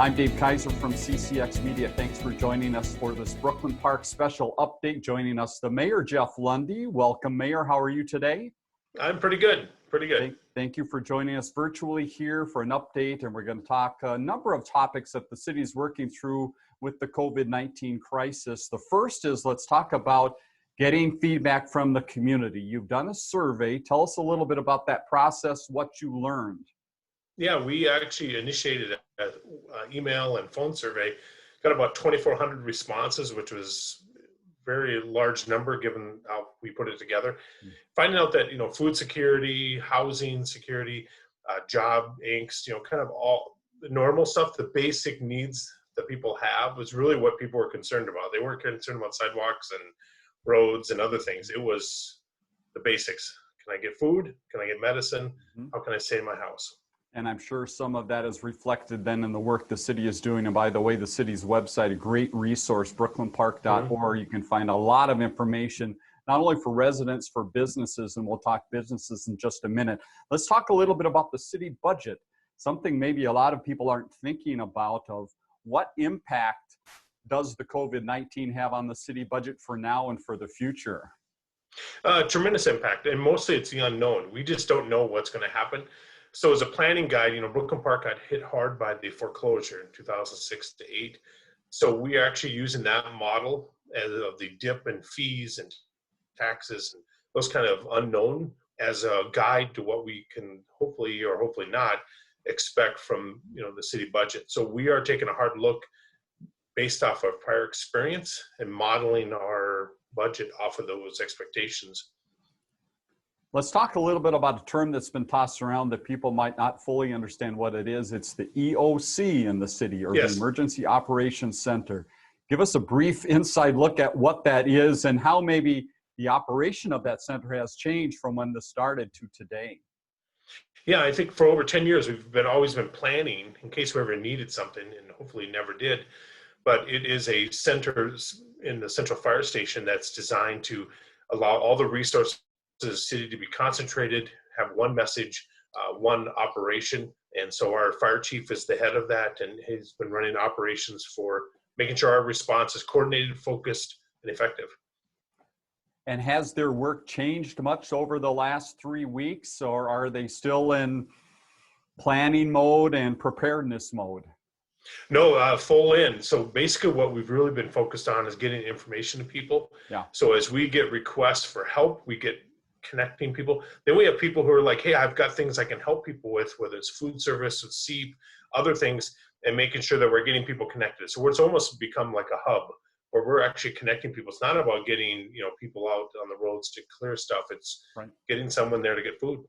I'm Dave Kaiser from CCX Media. Thanks for joining us for this Brooklyn Park special update. Joining us, the Mayor Jeff Lunde. Welcome, Mayor. How are you today? I'm pretty good. Pretty good. Thank you for joining us virtually here for an update, and we're going to talk a number of topics that the city is working through with the COVID-19 crisis. The first is, let's talk about getting feedback from the community. You've done a survey. Tell us a little bit about that process, what you learned. Yeah, we actually initiated an email and phone survey, got about 2,400 responses, which was a very large number given how we put it together. Finding out that, food security, housing security, job angst, kind of all the normal stuff, the basic needs that people have was really what people were concerned about. They weren't concerned about sidewalks and roads and other things. It was the basics. Can I get food? Can I get medicine? How can I stay in my house? And I'm sure some of that is reflected then in the work the city is doing. And by the way, the city's website, a great resource, brooklynpark.org. You can find a lot of information, not only for residents, for businesses, and we'll talk businesses in just a minute. Let's talk a little bit about the city budget, something maybe a lot of people aren't thinking about, of what impact does the COVID-19 have on the city budget for now and for the future? Tremendous impact, and mostly it's the unknown. We just don't know what's going to happen. So as a planning guide, Brooklyn Park got hit hard by the foreclosure in 2006 to 8. So we are actually using that model of the dip in fees and taxes and those kind of unknown as a guide to what we can hopefully or hopefully not expect from the city budget. So we are taking a hard look based off of prior experience and modeling our budget off of those expectations. Let's talk a little bit about a term that's been tossed around that people might not fully understand what it is. It's the EOC in the city, or the Emergency Operations Center. Give us a brief inside look at what that is and how maybe the operation of that center has changed from when this started to today. Yeah, I think for over 10 years, we've always been planning in case we ever needed something, and hopefully never did. But it is a center in the Central Fire Station that's designed to allow all the resources the city to be concentrated, have one message, one operation. And so our fire chief is the head of that, and he's been running operations for making sure our response is coordinated, focused, and effective. And has their work changed much over the last 3 weeks, or are they still in planning mode and preparedness mode? No, full in. So basically what we've really been focused on is getting information to people. Yeah. So as we get requests for help, we get connecting people. Then we have people who are like, hey, I've got things I can help people with, whether it's food service, with SEEP, other things, and making sure that we're getting people connected. So it's almost become like a hub where we're actually connecting people. It's not about getting people out on the roads to clear stuff. It's getting someone there to get food.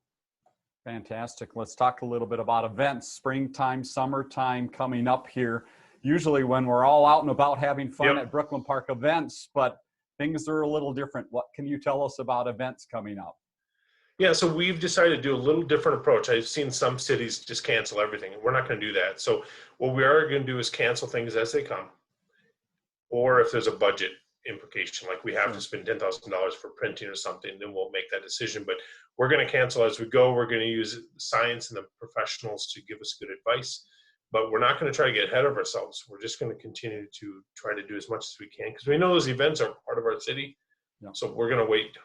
Fantastic. Let's talk a little bit about events. Springtime, summertime coming up here. Usually when we're all out and about having fun at Brooklyn Park events, but things are a little different. What can you tell us about events coming up? Yeah, so we've decided to do a little different approach. I've seen some cities just cancel everything. We're not going to do that. So what we are going to do is cancel things as they come. Or if there's a budget implication, like we have to spend $10,000 for printing or something, then we'll make that decision. But we're going to cancel as we go. We're going to use science and the professionals to give us good advice. But we're not going to try to get ahead of ourselves. We're just going to continue to try to do as much as we can because we know those events are part of our city. Yeah. So we're going to wait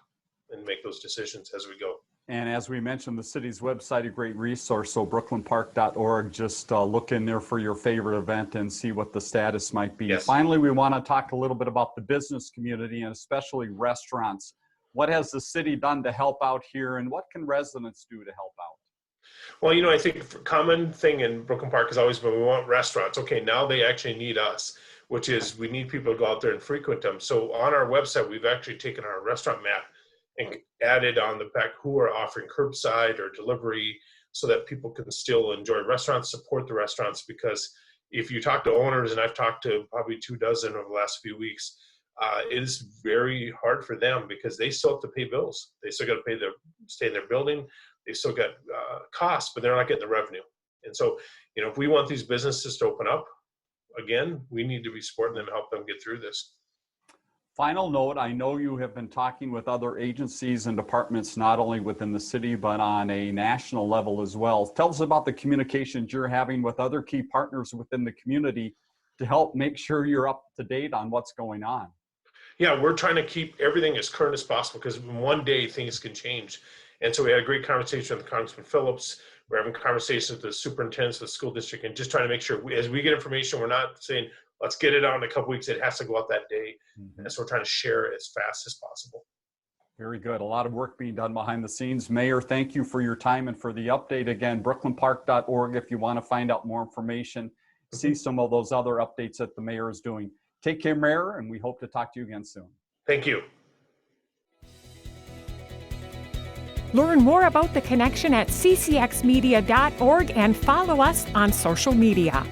and make those decisions as we go. And as we mentioned, the city's website, a great resource. So brooklynpark.org, just look in there for your favorite event and see what the status might be. Yes. Finally, we want to talk a little bit about the business community and especially restaurants. What has the city done to help out here, and what can residents do to help out? Well, I think a common thing in Brooklyn Park has always been we want restaurants. Okay, now they actually need us, which is we need people to go out there and frequent them. So on our website, we've actually taken our restaurant map and added on the back who are offering curbside or delivery so that people can still enjoy restaurants, support the restaurants. Because if you talk to owners, and I've talked to probably 24 over the last few weeks, it is very hard for them because they still have to pay bills. They still got to pay stay in their building. They still got costs, but they're not getting the revenue. And so, if we want these businesses to open up again, we need to be supporting them and help them get through this. Final note, I know you have been talking with other agencies and departments, not only within the city, but on a national level as well. Tell us about the communications you're having with other key partners within the community to help make sure you're up to date on what's going on. Yeah, we're trying to keep everything as current as possible because one day things can change. And so we had a great conversation with Congressman Phillips. We're having conversations with the superintendents of the school district and just trying to make sure as we get information, we're not saying, let's get it out in a couple weeks. It has to go out that day. And so we're trying to share it as fast as possible. Very good. A lot of work being done behind the scenes. Mayor, thank you for your time and for the update. Again, brooklynpark.org if you want to find out more information, see some of those other updates that the mayor is doing. Take care, Mayor, and we hope to talk to you again soon. Thank you. Learn more about The Connection at ccxmedia.org and follow us on social media.